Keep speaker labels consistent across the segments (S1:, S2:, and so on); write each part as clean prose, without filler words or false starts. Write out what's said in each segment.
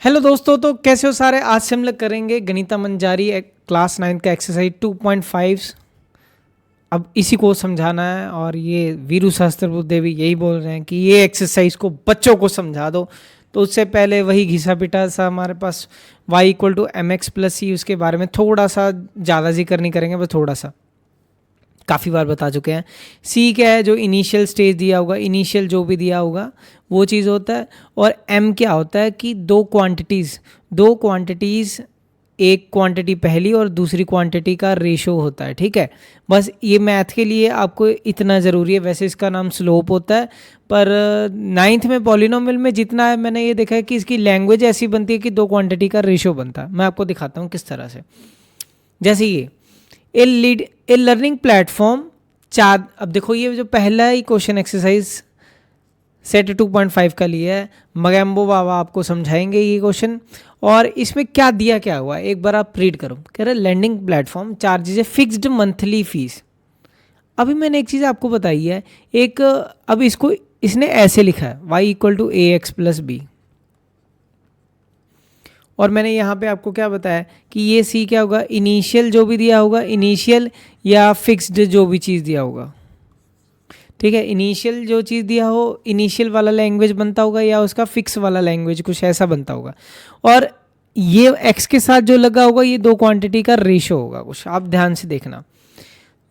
S1: Hello दोस्तों, तो कैसे हो सारे। आज से हम लोग करेंगे गणिता मंजारी क्लास 9 का एक्सरसाइज 2.5। अब इसी को समझाना है और ये वीरू सहस्त्रबुद्धे भी यही बोल रहे हैं कि ये एक्सरसाइज को बच्चों को समझा दो। तो उससे पहले वही घिसा पिटा सा हमारे पास y equal to m x plus c, उसके बारे में थोड़ा सा ज़्यादा जिक्र नहीं करेंगे, बस थोड़ा सा, काफ़ी बार बता चुके हैं। सी क्या है, जो इनिशियल स्टेज दिया होगा, इनिशियल जो भी दिया होगा वो चीज़ होता है। और एम क्या होता है कि दो क्वांटिटीज़, एक क्वांटिटी पहली और दूसरी क्वांटिटी का रेशो होता है। ठीक है, बस ये मैथ के लिए आपको इतना ज़रूरी है। वैसे इसका नाम स्लोप होता है, पर नाइन्थ में पॉलिनोमियल में जितना है मैंने ये देखा है कि इसकी लैंग्वेज ऐसी बनती है कि दो क्वांटिटी का रेशो बनता है। मैं आपको दिखाता हूँ किस तरह से। जैसे ये ए लर्निंग प्लेटफॉर्म चार। अब देखो ये जो पहला ही क्वेश्चन एक्सरसाइज सेट 2.5 का लिया है, मगैम्बो बाबा आपको समझाएंगे ये क्वेश्चन। और इसमें क्या हुआ एक बार आप रीड करो। कह रहे लर्निंग प्लेटफॉर्म चार्जेज ए फिक्स्ड मंथली फीस। अभी मैंने एक चीज़ आपको बताई है, एक अब इसको इसने ऐसे लिखा है y equal to a x plus b. और मैंने यहाँ पे आपको क्या बताया कि ये सी क्या होगा, इनिशियल जो भी दिया होगा, इनिशियल या फिक्स्ड जो भी चीज़ दिया होगा। ठीक है, इनिशियल जो चीज़ दिया हो, इनिशियल वाला लैंग्वेज बनता होगा या उसका फिक्स वाला लैंग्वेज कुछ ऐसा बनता होगा। और ये एक्स के साथ जो लगा होगा ये दो क्वांटिटी का रेशो होगा। कुछ आप ध्यान से देखना,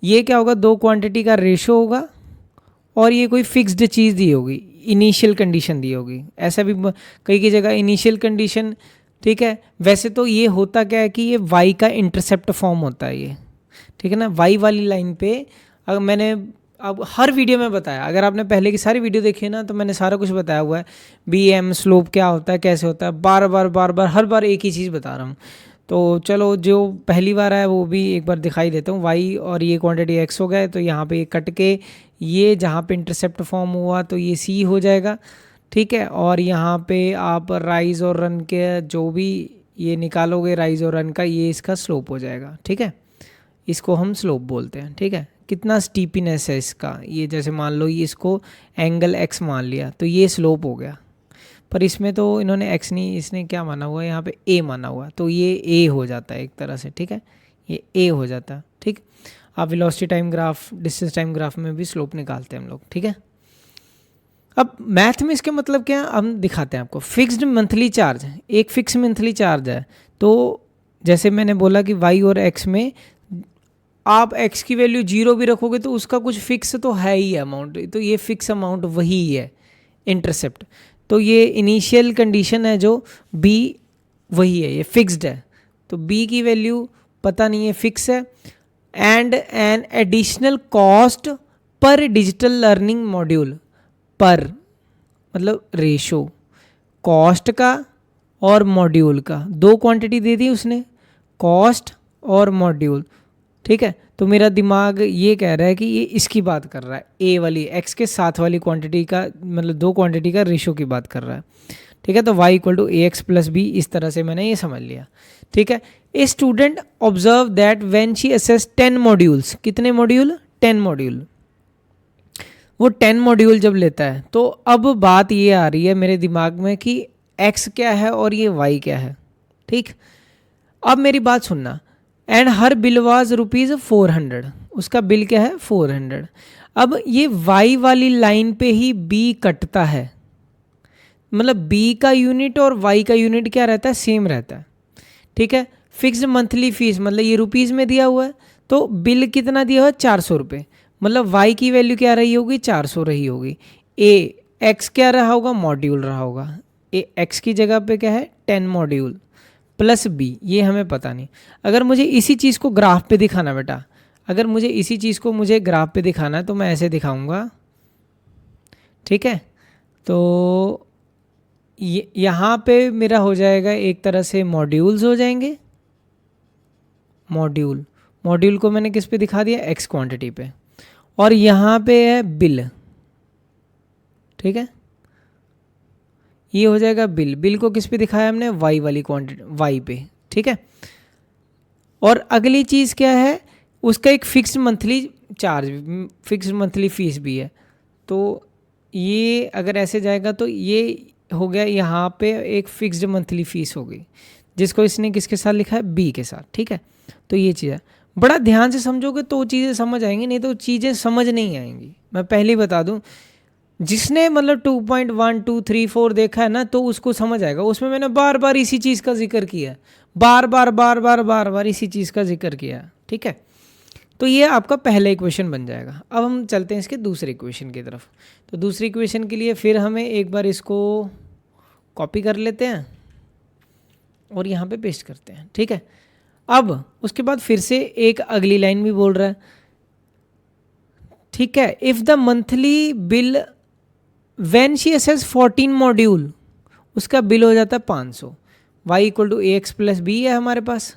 S1: ये क्या होगा, दो क्वांटिटी का रेशो होगा और ये कोई फिक्स्ड चीज़ दी होगी, इनिशियल कंडीशन दी होगी। ऐसा भी कई की जगह इनिशियल कंडीशन। ठीक है, वैसे तो ये होता क्या है कि ये y का इंटरसेप्ट फॉर्म होता है ये। ठीक है ना, y वाली लाइन पे अगर मैंने अब हर वीडियो में बताया, अगर आपने पहले की सारी वीडियो देखी है ना, तो मैंने सारा कुछ बताया हुआ है। बी एम स्लोप क्या होता है, कैसे होता है, बार बार हर बार एक ही चीज़ बता रहा हूँ। तो चलो जो पहली बार आया वो भी एक बार दिखाई देता हूँ। y और ये क्वांटिटी x हो गए, तो यहाँ पे ये कट के ये जहाँ पे इंटरसेप्ट फॉर्म हुआ तो ये c हो जाएगा। ठीक है, और यहाँ पे आप राइज और रन के जो भी ये निकालोगे राइज और रन का, ये इसका स्लोप हो जाएगा। ठीक है, इसको हम स्लोप बोलते हैं। ठीक है, कितना स्टीपीनेस है इसका, ये जैसे मान लो ये इसको एंगल x मान लिया तो ये स्लोप हो गया। पर इसमें तो इन्होंने x नहीं, इसने क्या माना हुआ है यहाँ पे a माना हुआ, तो ये a हो जाता है एक तरह से। ठीक है, ये a हो जाता है। ठीक, आप velocity time graph, distance time graph में भी स्लोप निकालते हैं हम लोग। ठीक है, अब मैथ में इसके मतलब क्या है हम दिखाते हैं आपको। फिक्स्ड मंथली चार्ज, एक फिक्स मंथली चार्ज है। तो जैसे मैंने बोला कि y और x में आप x की वैल्यू 0 भी रखोगे तो उसका कुछ फिक्स तो है ही अमाउंट, तो ये फिक्स अमाउंट वही है इंटरसेप्ट। तो ये इनिशियल कंडीशन है जो b, वही है, ये फिक्स्ड है। तो b की वैल्यू पता नहीं है, फिक्स है। एंड एन एडिशनल कॉस्ट पर डिजिटल लर्निंग मॉड्यूल, पर मतलब रेशो कॉस्ट का और मॉड्यूल का, दो क्वांटिटी दे दी उसने, कॉस्ट और मॉड्यूल। ठीक है, तो मेरा दिमाग ये कह रहा है कि ये इसकी बात कर रहा है, ए वाली एक्स के साथ वाली क्वांटिटी का, मतलब दो क्वांटिटी का रेशो की बात कर रहा है। ठीक है, तो y equal to a x plus b, इस तरह से मैंने ये समझ लिया। ठीक है, a student observe that when she assess 10 modules, कितने मॉड्यूल, 10 मॉड्यूल, वो 10 मॉड्यूल जब लेता है तो अब बात ये आ रही है मेरे दिमाग में कि x क्या है और ये y क्या है। ठीक, अब मेरी बात सुनना। एंड हर बिल वाज ₹400, उसका बिल क्या है 400। अब ये y वाली लाइन पे ही b कटता है, मतलब b का यूनिट और y का यूनिट क्या रहता है, सेम रहता है। ठीक है, फिक्स्ड मंथली फीस मतलब ये रुपीज़ में दिया हुआ है, तो बिल कितना दिया हुआ है, 400 रुपये, मतलब y की वैल्यू क्या रही होगी, 400 रही होगी। ए x क्या रहा होगा, मॉड्यूल रहा होगा। ए x की जगह पे क्या है, 10 मॉड्यूल प्लस b, ये हमें पता नहीं। अगर मुझे इसी चीज़ को ग्राफ पे दिखाना बेटा, अगर मुझे इसी चीज़ को मुझे ग्राफ पे दिखाना है तो मैं ऐसे दिखाऊंगा। ठीक है, तो यहाँ पे मेरा हो जाएगा एक तरह से मॉड्यूल्स हो जाएंगे। मॉड्यूल को मैंने किस पे दिखा दिया, x क्वांटिटी पे, और यहाँ पे है बिल। ठीक है, ये हो जाएगा बिल को किस पे दिखाया हमने, y वाली क्वांटिटी, y पे। ठीक है, और अगली चीज़ क्या है, उसका एक fixed monthly charge, fixed monthly fees भी है। तो ये अगर ऐसे जाएगा तो ये हो गया यहाँ पे एक फिक्स्ड मंथली फीस हो गई, जिसको इसने किसके साथ लिखा है, बी के साथ। ठीक है, तो ये चीज़ है, बड़ा ध्यान से समझोगे तो चीज़ें समझ आएंगी, नहीं तो चीज़ें समझ नहीं आएंगी। मैं पहले ही बता दूं, जिसने मतलब 2.1 2 3 4 देखा है ना तो उसको समझ आएगा। उसमें मैंने बार बार इसी चीज़ का जिक्र किया, बार बार इसी चीज़ का जिक्र किया। ठीक है, तो ये आपका पहला इक्वेशन बन जाएगा। अब हम चलते हैं इसके दूसरे इक्वेशन की तरफ। तो दूसरी इक्वेशन के लिए फिर हमें एक बार इसको कॉपी कर लेते हैं और यहाँ पे पेस्ट करते हैं। ठीक है, अब उसके बाद फिर से एक अगली लाइन भी बोल रहा है। ठीक है, if the monthly bill when she assess 14 module, उसका बिल हो जाता है 500। y equal to a x plus b है हमारे पास,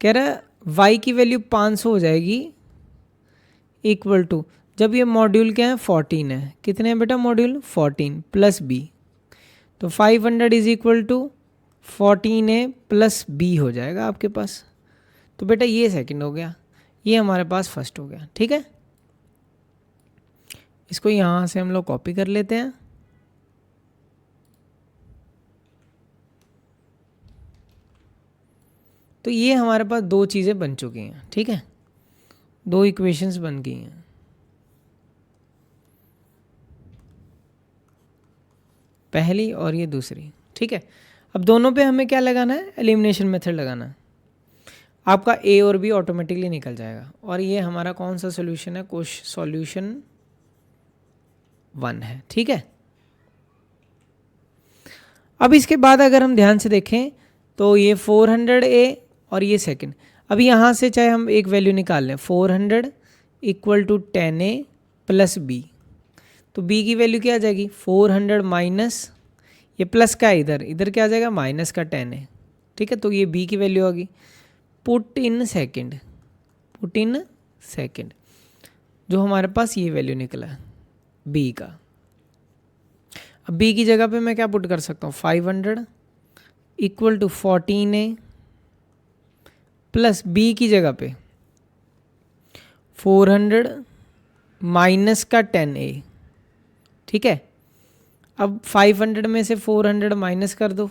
S1: कह रहा है y की वैल्यू 500 हो जाएगी इक्वल टू, जब ये मॉड्यूल क्या है 14 है, कितने हैं बेटा मॉड्यूल 14 प्लस b, तो 500 is equal to 14a plus b हो जाएगा आपके पास। तो बेटा ये सेकंड हो गया, ये हमारे पास फर्स्ट हो गया। ठीक है, इसको यहाँ से हम लोग कॉपी कर लेते हैं। तो ये हमारे पास दो चीज़ें बन चुकी हैं। ठीक है, दो इक्वेशंस बन गई हैं। पहली और ये दूसरी। ठीक है, अब दोनों पे हमें क्या लगाना है, एलिमिनेशन मेथड लगाना है। आपका ए और बी ऑटोमेटिकली निकल जाएगा। और ये हमारा कौन सा सॉल्यूशन है, सॉल्यूशन 1 है। ठीक है, अब इसके बाद अगर हम ध्यान से देखें तो ये 400A और ये सेकंड, अब यहाँ से चाहे हम एक वैल्यू निकाल लें, 400 equal to 10A plus b, तो b की वैल्यू क्या आ जाएगी, 400 माइनस ये प्लस का इधर इधर क्या आ जाएगा, माइनस का 10A। ठीक है, तो ये b की वैल्यू आ गई। Put in second, put in second, जो हमारे पास ये वैल्यू निकला है b का। अब b की जगह पे मैं क्या पुट कर सकता हूँ, 500 equal to 14A plus b की जगह पे 400 माइनस का 10A। ठीक है, अब 500 में से 400 माइनस कर दो,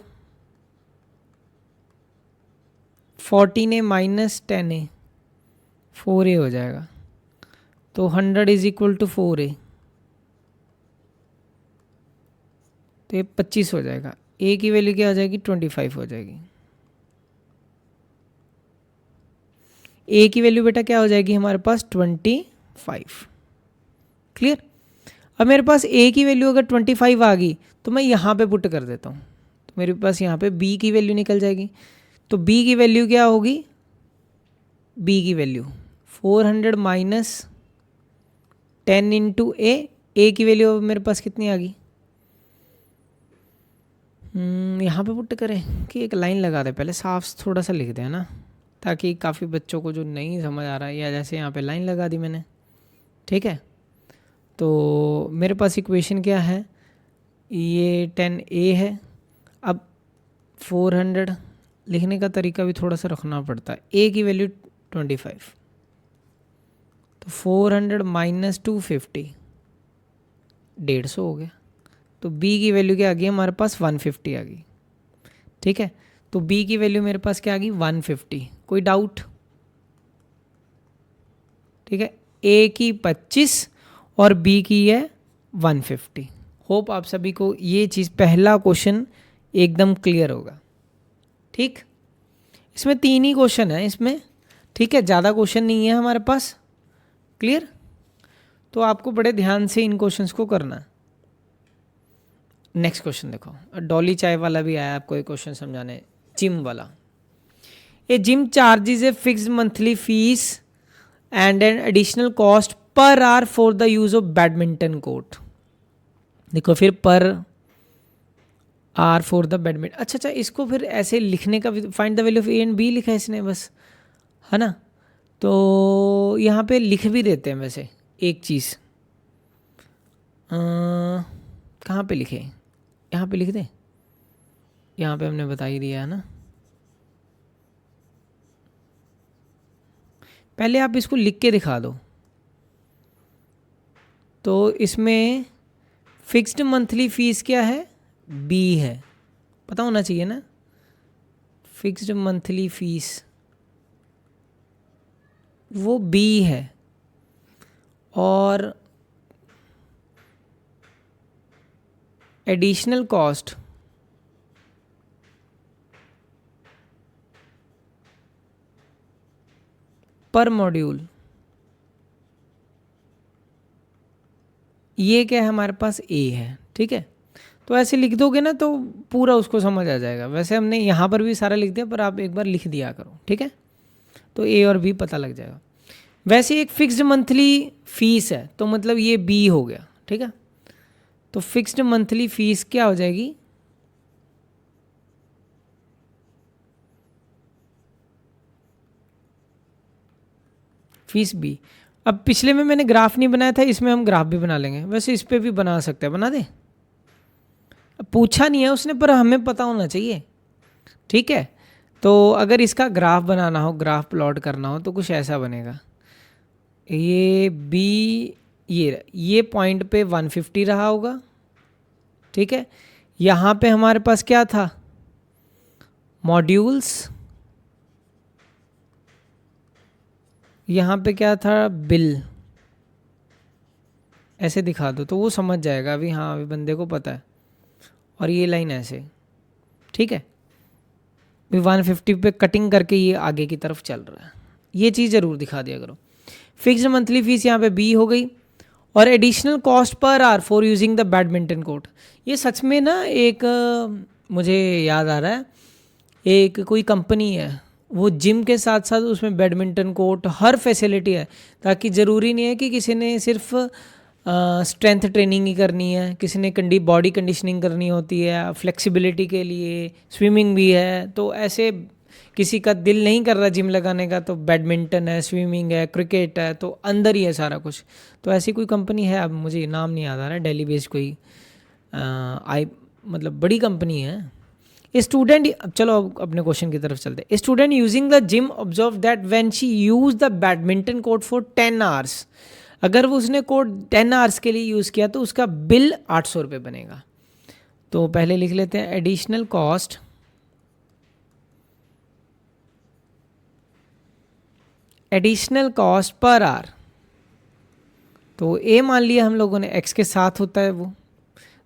S1: 14A माइनस 10A 4A हो जाएगा, तो 100 इज इक्वल टू 4A, तो ये 25 हो जाएगा। a की वैल्यू क्या हो जाएगी, 25 हो जाएगी। a की वैल्यू बेटा क्या हो जाएगी हमारे पास, 25। क्लियर, अब मेरे पास a की वैल्यू अगर 25 आ गई तो मैं यहाँ पे पुट कर देता हूँ, तो मेरे पास यहाँ पे b की वैल्यू निकल जाएगी। तो b की वैल्यू क्या होगी, b की वैल्यू 400 माइनस 10 इंटू a की वैल्यू मेरे पास कितनी आ गई, यहाँ पे पुट करें कि एक लाइन लगा दे, पहले साफ थोड़ा सा लिख दें ना, ताकि काफ़ी बच्चों को जो नहीं समझ आ रहा है, या जैसे यहाँ पे लाइन लगा दी मैंने। ठीक है, तो मेरे पास इक्वेशन क्या है, ये 10A है। अब 400 लिखने का तरीका भी थोड़ा सा रखना पड़ता है, a की वैल्यू 25, तो 400 माइनस 250 150 हो गया। तो b की वैल्यू क्या आ गई हमारे पास, 150 आ गई। ठीक है, तो b की वैल्यू मेरे पास क्या आ गई, 150। कोई डाउट, ठीक है, a की 25 और b की है 150। होप आप सभी को ये चीज़, पहला क्वेश्चन एकदम क्लियर होगा। ठीक, इसमें 3 ही क्वेश्चन है इसमें। ठीक है, ज़्यादा क्वेश्चन नहीं है हमारे पास। क्लियर, तो आपको बड़े ध्यान से इन क्वेश्चंस को करना है। नेक्स्ट क्वेश्चन देखो, डॉली चाय वाला भी आया आपको एक क्वेश्चन समझाने, जिम वाला। A gym charges a fixed monthly fee and an additional cost per hour for the use of badminton court. देखो फिर पर आर फॉर द बैडमिंटन, अच्छा, इसको फिर ऐसे लिखने का, find the value of a and b लिखा है इसने बस, है ना। तो यहाँ पे लिख भी देते हैं वैसे एक चीज़, कहाँ पे लिखे, यहाँ पे लिख दें, यहाँ पे हमने बता ही दिया है ना। पहले आप इसको लिख के दिखा दो। तो इसमें फिक्स्ड मंथली फीस क्या है, बी है, पता होना चाहिए ना, फिक्स्ड मंथली फीस वो बी है, और एडिशनल कॉस्ट पर मॉड्यूल ये क्या है हमारे पास ए है। ठीक है, तो ऐसे लिख दोगे ना तो पूरा उसको समझ आ जाएगा। वैसे हमने यहाँ पर भी सारा लिख दिया, पर आप एक बार लिख दिया करो। ठीक है, तो ए और बी पता लग जाएगा। वैसे एक फिक्स्ड मंथली फीस है तो मतलब ये बी हो गया। ठीक है, तो फिक्स्ड मंथली फीस क्या हो जाएगी, फीस बी। अब पिछले में मैंने ग्राफ नहीं बनाया था, इसमें हम ग्राफ भी बना लेंगे। वैसे इस पे भी बना सकते हैं, बना दे, पूछा नहीं है उसने पर हमें पता होना चाहिए। ठीक है, तो अगर इसका ग्राफ बनाना हो, ग्राफ प्लॉट करना हो तो कुछ ऐसा बनेगा, ये बी ये पॉइंट पे 150 रहा होगा। ठीक है, यहाँ पे हमारे पास क्या था, मॉड्यूल्स, यहाँ पे क्या था, बिल। ऐसे दिखा दो तो वो समझ जाएगा अभी, हाँ अभी बंदे को पता है। और ये लाइन ऐसे, ठीक है, 150 पे कटिंग करके ये आगे की तरफ चल रहा है। ये चीज़ ज़रूर दिखा दिया करो। फिक्स्ड मंथली फीस यहाँ पे बी हो गई, और additional cost per hour for using the badminton court. ये सच में ना एक मुझे याद आ रहा है, एक कोई कंपनी है वो जिम के साथ साथ उसमें बैडमिंटन कोर्ट हर फैसिलिटी है, ताकि ज़रूरी नहीं है कि किसी ने सिर्फ स्ट्रेंथ ट्रेनिंग ही करनी है, किसी ने बॉडी कंडीशनिंग करनी होती है, फ्लेक्सिबिलिटी के लिए स्विमिंग भी है। तो ऐसे किसी का दिल नहीं कर रहा जिम लगाने का तो बैडमिंटन है, स्विमिंग है, क्रिकेट है, तो अंदर ही है सारा कुछ। तो ऐसी कोई कंपनी है, अब मुझे नाम नहीं याद आ रहा है, दिल्ली बेस्ड कोई मतलब बड़ी कंपनी है। स्टूडेंट, चलो अपने क्वेश्चन की तरफ चलते। Student using the gym observe that when she use the badminton court for 10 hours, अगर वो उसने कोर्ट 10 आवर्स के लिए यूज़ किया तो उसका बिल 800 रुपये बनेगा। तो पहले लिख लेते हैं एडिशनल कॉस्ट पर आवर। तो ए मान लिया हम लोगों ने, एक्स के साथ होता है वो,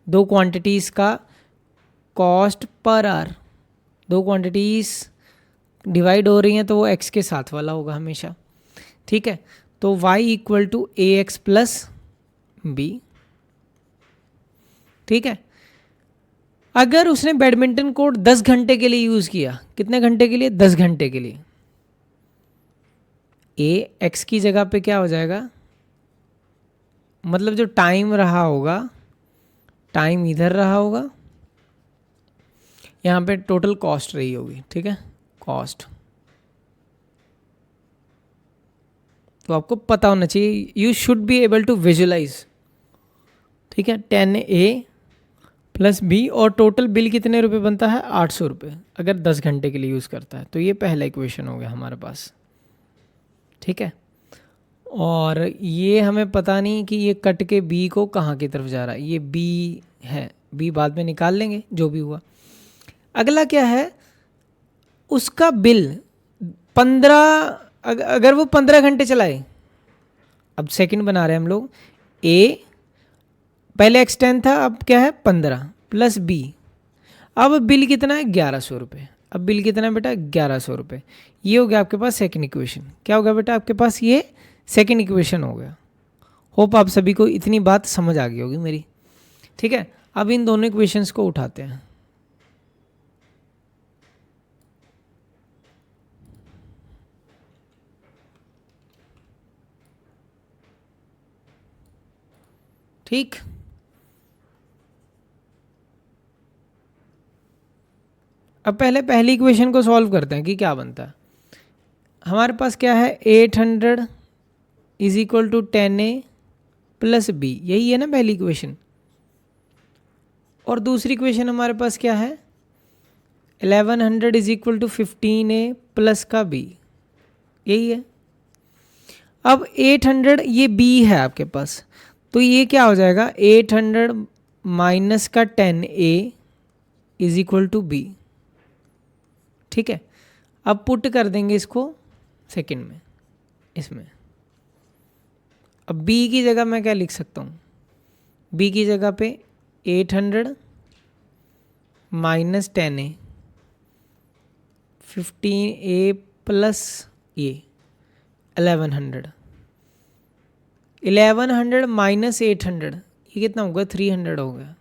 S1: दो क्वांटिटीज़ का कॉस्ट पर आवर, दो क्वांटिटीज़ डिवाइड हो रही हैं तो वो एक्स के साथ वाला होगा हमेशा। ठीक है, तो y equal to a x plus b. ठीक है, अगर उसने बैडमिंटन कोर्ट 10 घंटे के लिए यूज़ किया, कितने घंटे के लिए, 10 घंटे के लिए, ए एक्स की जगह पे क्या हो जाएगा, मतलब जो टाइम रहा होगा, टाइम इधर रहा होगा, यहाँ पे टोटल कॉस्ट रही होगी। ठीक है, कॉस्ट तो आपको पता होना चाहिए, you should be able to visualise. ठीक है, 10A प्लस बी, और टोटल बिल कितने रुपए बनता है, 800 रुपये, अगर 10 घंटे के लिए यूज़ करता है। तो ये पहला इक्वेशन हो गया हमारे पास। ठीक है, और ये हमें पता नहीं कि ये कट के बी को कहाँ की तरफ जा रहा है, ये बी है, बी बाद में निकाल लेंगे जो भी हुआ। अगला क्या है, उसका बिल 15, अगर वो 15 घंटे चलाए, अब सेकंड बना रहे हैं हम लोग, ए पहले x10 था, अब क्या है 15 प्लस बी, अब बिल कितना है 1100 रुपये। अब बिल कितना है बेटा, 1100 रुपये। ये हो गया आपके पास सेकंड इक्वेशन। क्या हो गया बेटा आपके पास, ये सेकंड इक्वेशन हो गया। होप आप सभी को इतनी बात समझ आ गई होगी मेरी। ठीक है, अब इन दोनों इक्वेशंस को उठाते हैं। ठीक, अब पहले पहली इक्वेशन को सॉल्व करते हैं कि क्या बनता है। हमारे पास क्या है, 800 is equal to 10A plus b, यही है ना पहली इक्वेशन। और दूसरी इक्वेशन हमारे पास क्या है, 1100 is equal to 15A plus का बी, यही है। अब 800 ये बी है आपके पास, तो ये क्या हो जाएगा, 800 माइनस का 10A is equal to be. ठीक है, अब पुट कर देंगे इसको सेकंड में इसमें। अब बी की जगह मैं क्या लिख सकता हूँ, बी की जगह पे 800 माइनस 10A 15A प्लस ये 1100 माइनस 800, ये कितना होगा, 300 हो गया।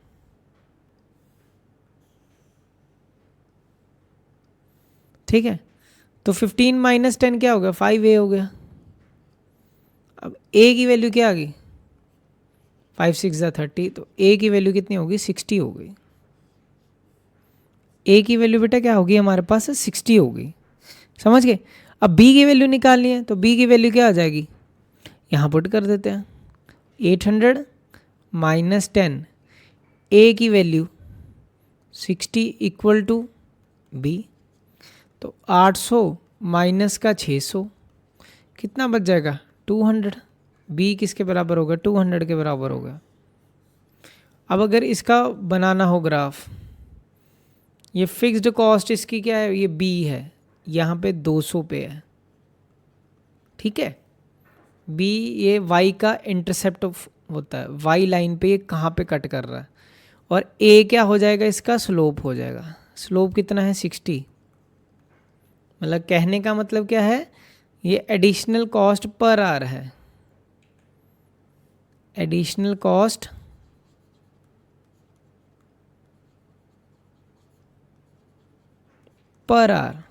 S1: ठीक है, तो 15 माइनस 10 क्या हो गया, 5A हो गया। अब A की वैल्यू क्या आ गई, 5 6 30, तो A की वैल्यू कितनी होगी, 60 हो गई। A की वैल्यू बेटा क्या होगी हमारे पास, 60 होगी। समझ गए। अब B की वैल्यू निकालनी है, तो B की वैल्यू क्या आ जाएगी, यहाँ पुट कर देते हैं 800 माइनस 10, A की वैल्यू 60 इक्वल टू B, तो 800 माइनस का 600 कितना बच जाएगा, 200। B किसके बराबर होगा, 200 के बराबर होगा। अब अगर इसका बनाना हो ग्राफ, ये फिक्स्ड कॉस्ट इसकी क्या है, ये B है, यहाँ पे 200 पे है। ठीक है, B ये Y का इंटरसेप्ट होता है, Y लाइन पे ये कहाँ पे कट कर रहा है, और A क्या हो जाएगा, इसका स्लोप हो जाएगा। स्लोप कितना है, 60। मतलब कहने का मतलब क्या है, ये एडिशनल कॉस्ट पर आर है, एडिशनल कॉस्ट पर आर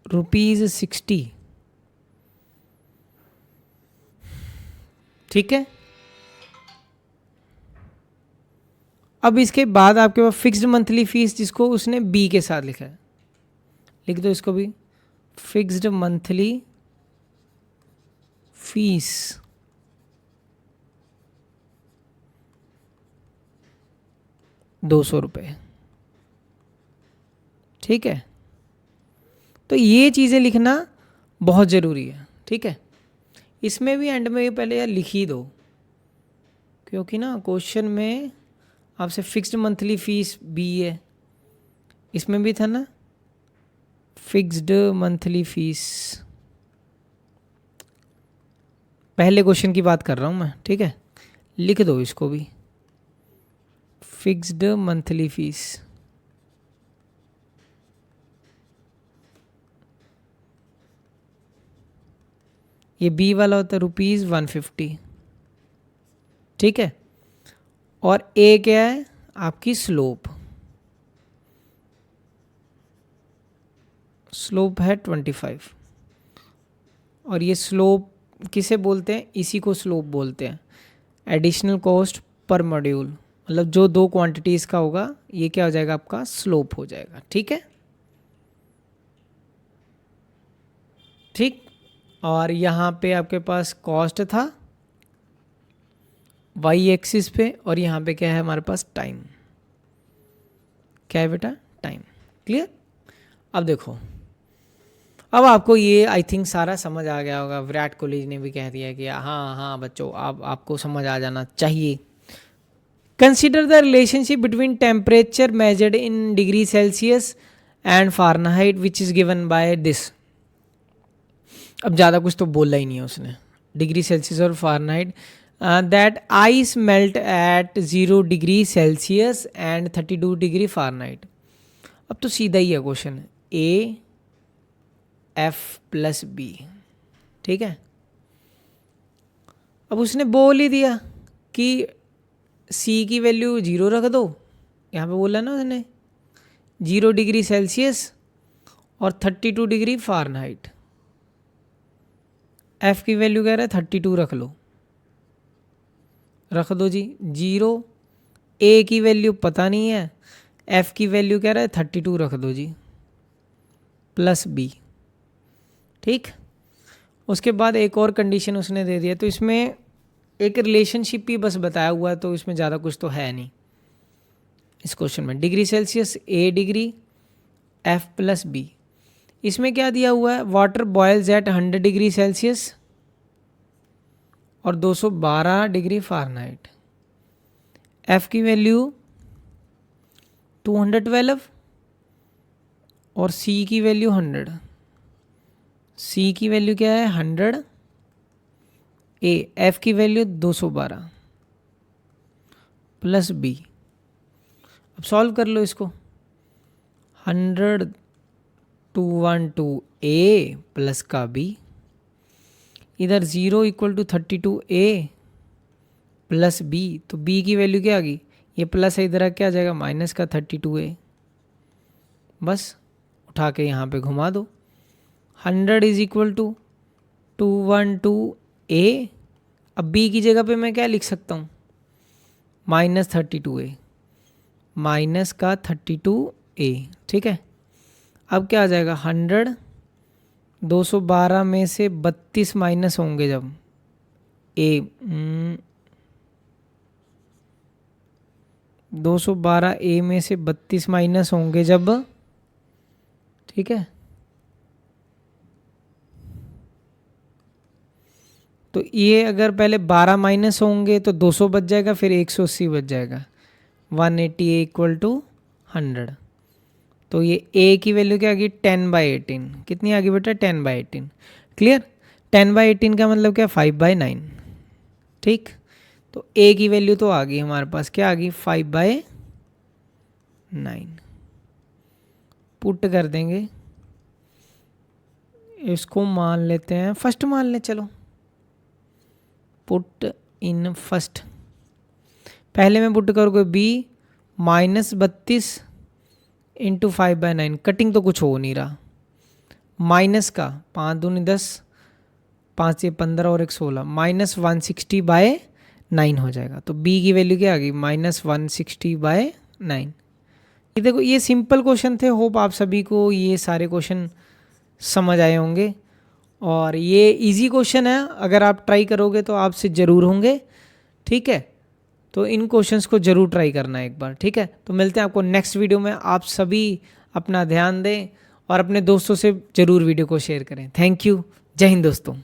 S1: ₹60। ठीक है, अब इसके बाद आपके पास फिक्स्ड मंथली फीस, जिसको उसने बी के साथ लिखा है, लिख दो इसको भी, फिक्स्ड मंथली फीस ₹200। ठीक है, तो ये चीज़ें लिखना बहुत ज़रूरी है। ठीक है, इसमें भी एंड में ये पहले यार लिख ही दो, क्योंकि ना क्वेश्चन में आपसे फिक्स्ड मंथली फीस बी है, इसमें भी था ना फिक्स्ड मंथली फीस, पहले क्वेश्चन की बात कर रहा हूँ मैं। ठीक है, लिख दो इसको भी, फिक्स्ड मंथली फीस। ये बी वाला होता है ₹150। ठीक है, और ए क्या है, आपकी स्लोप, स्लोप है 25। और ये स्लोप किसे बोलते हैं, इसी को स्लोप बोलते हैं, एडिशनल कॉस्ट पर मॉड्यूल। मतलब जो दो क्वांटिटीज़ का होगा, ये क्या हो जाएगा, आपका स्लोप हो जाएगा। ठीक है, ठीक। और यहाँ पे आपके पास कॉस्ट था वाई एक्सिस पे, और यहाँ पे क्या है हमारे पास, टाइम। क्या है बेटा, टाइम। क्लियर। अब देखो, अब आपको ये आई थिंक सारा समझ आ गया होगा। विराट कोहली ने भी कह दिया कि हाँ हाँ बच्चों, आपको समझ आ जाना चाहिए। Consider the relationship between temperature measured in degree Celsius and Fahrenheit which is given by this. अब ज़्यादा कुछ तो बोला ही नहीं है उसने, डिग्री सेल्सियस और Fahrenheit, that ice melt at 0 degree Celsius and 32 degree Fahrenheit. अब तो सीधा ही है question, a f plus b. ठीक है, अब उसने बोल ही दिया कि सी की वैल्यू 0 रख दो, यहाँ पे बोला ना उसने 0 डिग्री सेल्सियस और 32 डिग्री फ़ारेनहाइट। एफ की वैल्यू कह रहा है 32 रख लो, रख दो जी 0। ए की वैल्यू पता नहीं है, एफ की वैल्यू कह रहा है 32 रख दो जी, प्लस बी। ठीक, उसके बाद एक और कंडीशन उसने दे दिया, तो इसमें एक रिलेशनशिप ही बस बताया हुआ है, तो इसमें ज़्यादा कुछ तो है नहीं इस क्वेश्चन में। Degree Celsius a degree, f plus b. इसमें क्या दिया हुआ है, water boils at 100 degree Celsius और 212 डिग्री फ़ारेनहाइट। एफ की वैल्यू 212 और C की वैल्यू 100। C की वैल्यू क्या है 100, F की वैल्यू 212 प्लस B। अब सॉल्व कर लो इसको। 100 212A प्लस का B, इधर 0 equal to 32A plus B, तो B की वैल्यू क्या आ गई, ये प्लस है इधर क्या आ जाएगा माइनस का 32A। बस उठा के यहाँ पे घुमा दो। 100 इज इक्वल टू 212A, अब B की जगह पे मैं क्या लिख सकता हूँ माइनस 32A, माइनस का 32A, ठीक है। अब क्या आ जाएगा 100, 212 में से 32 माइनस होंगे जब A 212A में से 32 माइनस होंगे जब, ठीक है। तो ये अगर पहले 12 माइनस होंगे तो 200 बच जाएगा, फिर 180 बच जाएगा, 180 इक्वल टू 100। तो ये A की वैल्यू क्या आ गई 10/18, कितनी आ गई बेटा 10/18। क्लियर, 10/18 का मतलब क्या 5/9, ठीक। तो A की वैल्यू तो आ गई हमारे पास, क्या आ गई 5/9। पुट कर देंगे इसको, मान लेते हैं फर्स्ट मान लें, चलो पुट इन फर्स्ट। पहले में पुट करोगे B -32 इंटू 5/9, कटिंग तो कुछ हो नहीं रहा, माइनस का 5 दूनी 10, 5 ये 15 और 1 16, -160/9 हो जाएगा। तो B की वैल्यू क्या आ गई -160/9। ये देखो ये सिंपल क्वेश्चन थे, होप आप सभी को ये सारे क्वेश्चन समझ आए होंगे, और ये इजी क्वेश्चन है, अगर आप ट्राई करोगे तो आपसे ज़रूर होंगे, ठीक है। तो इन क्वेश्चंस को ज़रूर ट्राई करना एक बार, ठीक है। तो मिलते हैं आपको नेक्स्ट वीडियो में। आप सभी अपना ध्यान दें और अपने दोस्तों से ज़रूर वीडियो को शेयर करें। थैंक यू, जय हिंद दोस्तों।